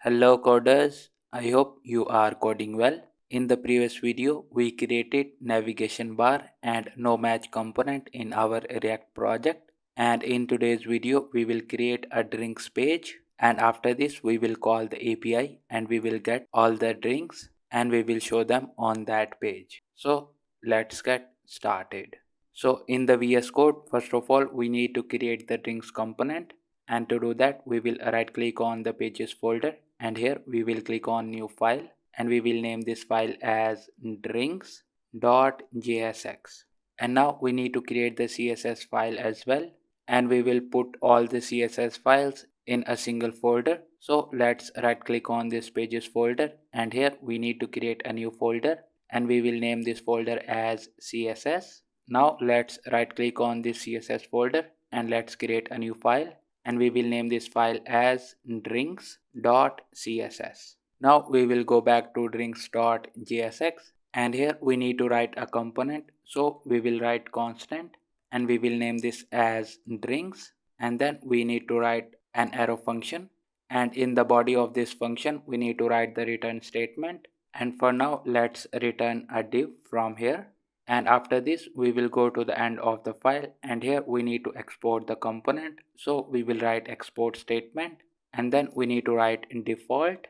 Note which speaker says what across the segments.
Speaker 1: Hello coders, I hope you are coding well. In the previous video, we created navigation bar and no match component in our React project. And in today's video, we will create a drinks page. And after this, we will call the API and we will get all the drinks and we will show them on that page. So let's get started. So in the VS Code, first of all, we need to create the drinks component. And to do that, we will right click on the pages folder and here we will click on new file and we will name this file as drinks.jsx. And now we need to create the CSS file as well and we will put all the CSS files in a single folder. So let's right click on this pages folder and here we need to create a new folder and we will name this folder as CSS. Now let's right click on this CSS folder and let's create a new file and we will name this file as drinks.css. Now we will go back to drinks.jsx and here we need to write a component. So we will write constant and we will name this as drinks and then we need to write an arrow function and in the body of this function we need to write the return statement and for now let's return a div from here. And after this we will go to the end of the file and here we need to export the component. So we will write export statement and then we need to write in default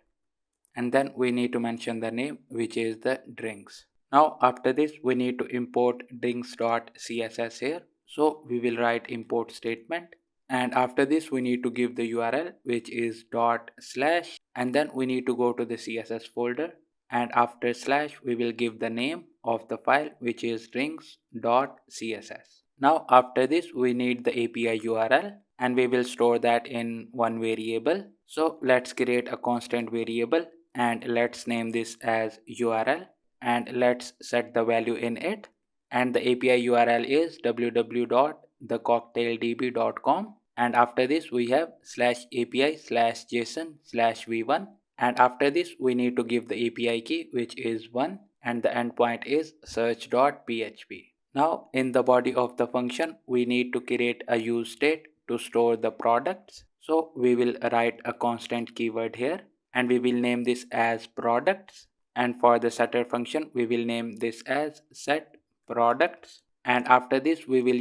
Speaker 1: and then we need to mention the name which is the drinks. Now after this we need to import drinks.css here. So we will write import statement and after this we need to give the URL which is /, and then we need to go to the CSS folder and after slash we will give the name of the file which is drinks.css. Now after this we need the API URL and we will store that in one variable. So let's create a constant variable and let's name this as URL and let's set the value in it and the API URL is www.thecocktaildb.com and after this we have /API/JSON/v1 and after this we need to give the API key which is 1 and the endpoint is search.php. Now in the body of the function we need to create a use state to store the products. So we will write a constant keyword here and we will name this as products and for the setter function we will name this as set products and after this we will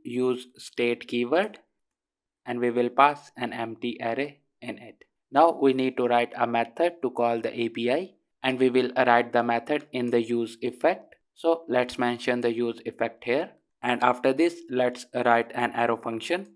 Speaker 1: use state keyword and we will pass an empty array in it. Now we need to write a method to call the API and we will write the method in the use effect. So let's mention the use effect here and after this let's write an arrow function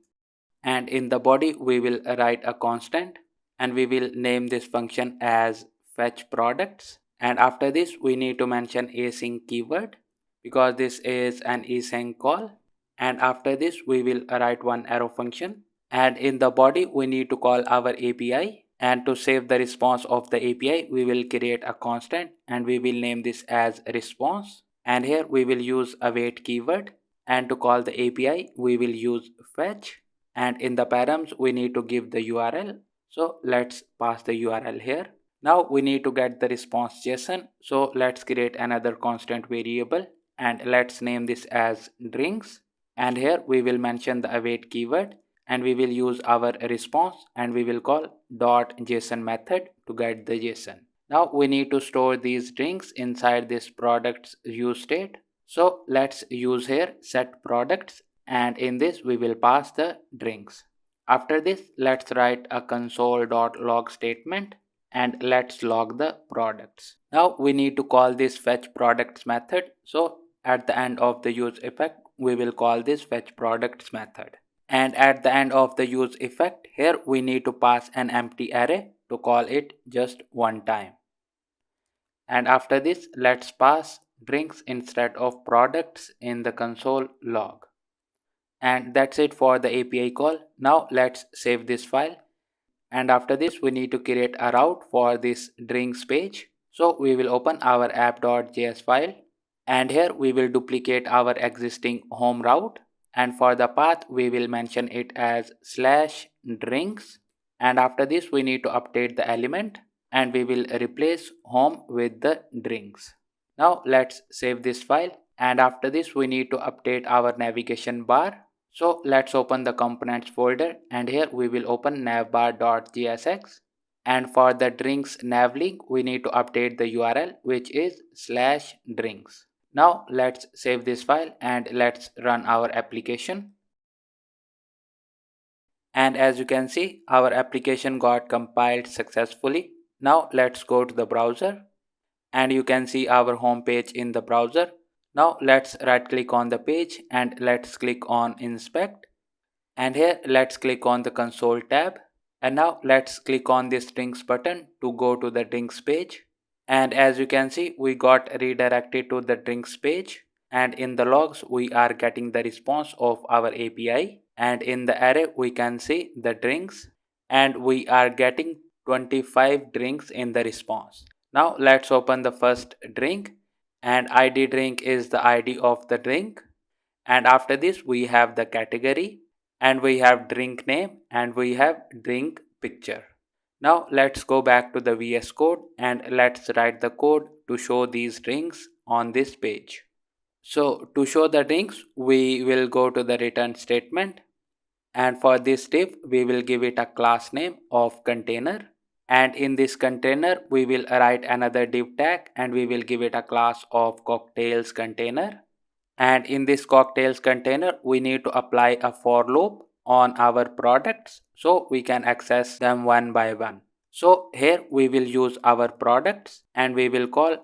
Speaker 1: and in the body we will write a constant and we will name this function as fetch products and after this we need to mention async keyword because this is an async call and after this we will write one arrow function and in the body we need to call our API and to save the response of the API we will create a constant and we will name this as response and here we will use await keyword and to call the API we will use fetch and in the params we need to give the URL. So let's pass the URL here. Now we need to get the response JSON. So let's create another constant variable and let's name this as drinks and here we will mention the await keyword and we will use our response and we will call .json method to get the JSON. Now we need to store these drinks inside this products use state. So let's use here set products and in this we will pass the drinks. After this let's write a console.log statement and let's log the products. Now we need to call this fetch products method. So at the end of the use effect we will call this fetch products method. And at the end of the use effect here we need to pass an empty array to call it just one time. And after this let's pass drinks instead of products in the console log. And that's it for the API call. Now let's save this file and after this we need to create a route for this drinks page. So we will open our app.js file and here we will duplicate our existing home route and for the path we will mention it as /drinks and after this we need to update the element and we will replace home with the drinks. Now let's save this file and after this we need to update our navigation bar. So let's open the components folder and here we will open navbar.jsx And for the drinks nav link, we need to update the URL, which is /drinks. Now let's save this file and let's run our application. And as you can see, our application got compiled successfully. Now let's go to the browser and you can see our home page in the browser. Now let's right click on the page and let's click on inspect. And here let's click on the console tab. And now let's click on this drinks button to go to the drinks page. And as you can see, we got redirected to the drinks page. And in the logs, we are getting the response of our API. And in the array, we can see the drinks. And we are getting 25 drinks in the response. Now let's open the first drink. And ID drink is the ID of the drink. And after this, we have the category. And we have drink name. And we have drink picture. Now let's go back to the VS Code and let's write the code to show these drinks on this page. So to show the drinks, we will go to the return statement, and for this div we will give it a class name of container, and in this container we will write another div tag and we will give it a class of cocktails container. And in this cocktails container we need to apply a for loop on our products so we can access them one by one. So here we will use our products and we will call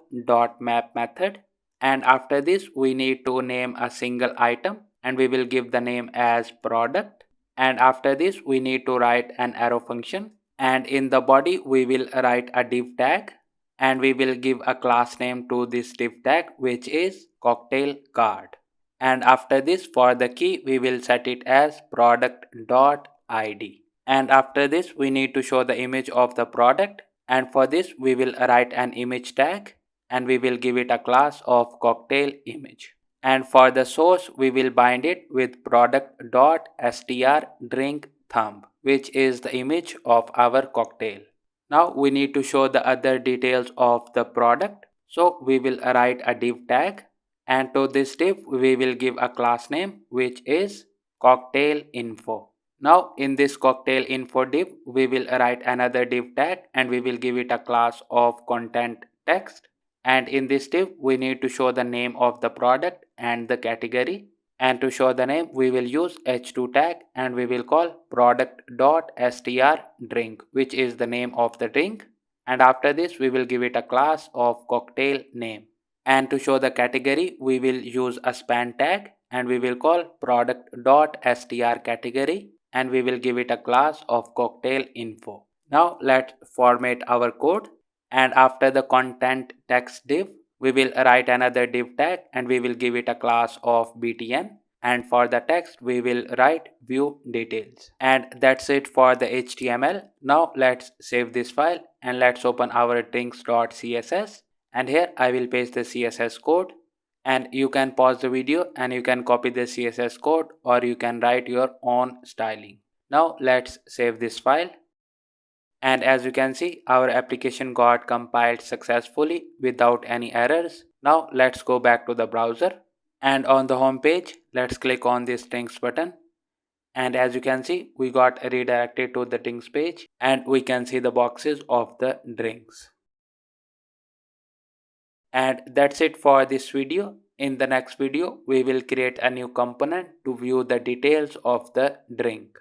Speaker 1: .map method, and after this we need to name a single item and we will give the name as product, and after this we need to write an arrow function, and in the body we will write a div tag and we will give a class name to this div tag which is cocktail card. And after this, for the key we will set it as product.id. And after this we need to show the image of the product, and for this we will write an image tag and we will give it a class of cocktail image. And for the source we will bind it with product.str_drink_thumb, which is the image of our cocktail. Now we need to show the other details of the product, so we will write a div tag, and to this div we will give a class name which is cocktail info. Now in this cocktail info div we will write another div tag and we will give it a class of content text, and in this div we need to show the name of the product and the category, and to show the name we will use h2 tag and we will call product.str_drink, which is the name of the drink, and after this we will give it a class of cocktail name. And to show the category we will use a span tag and we will call product.str_category and we will give it a class of cocktail info. Now let's format our code, and after the content text div we will write another div tag and we will give it a class of btn, and for the text we will write view details. And that's it for the HTML. Now let's save this file and let's open our drinks.css, and here I will paste the CSS code, and you can pause the video and you can copy the CSS code or you can write your own styling. Now let's save this file. And as you can see, our application got compiled successfully without any errors. Now let's go back to the browser, and on the home page let's click on this drinks button, and as you can see we got redirected to the drinks page and we can see the boxes of the drinks. And that's it for this video. In the next video we will create a new component to view the details of the drink.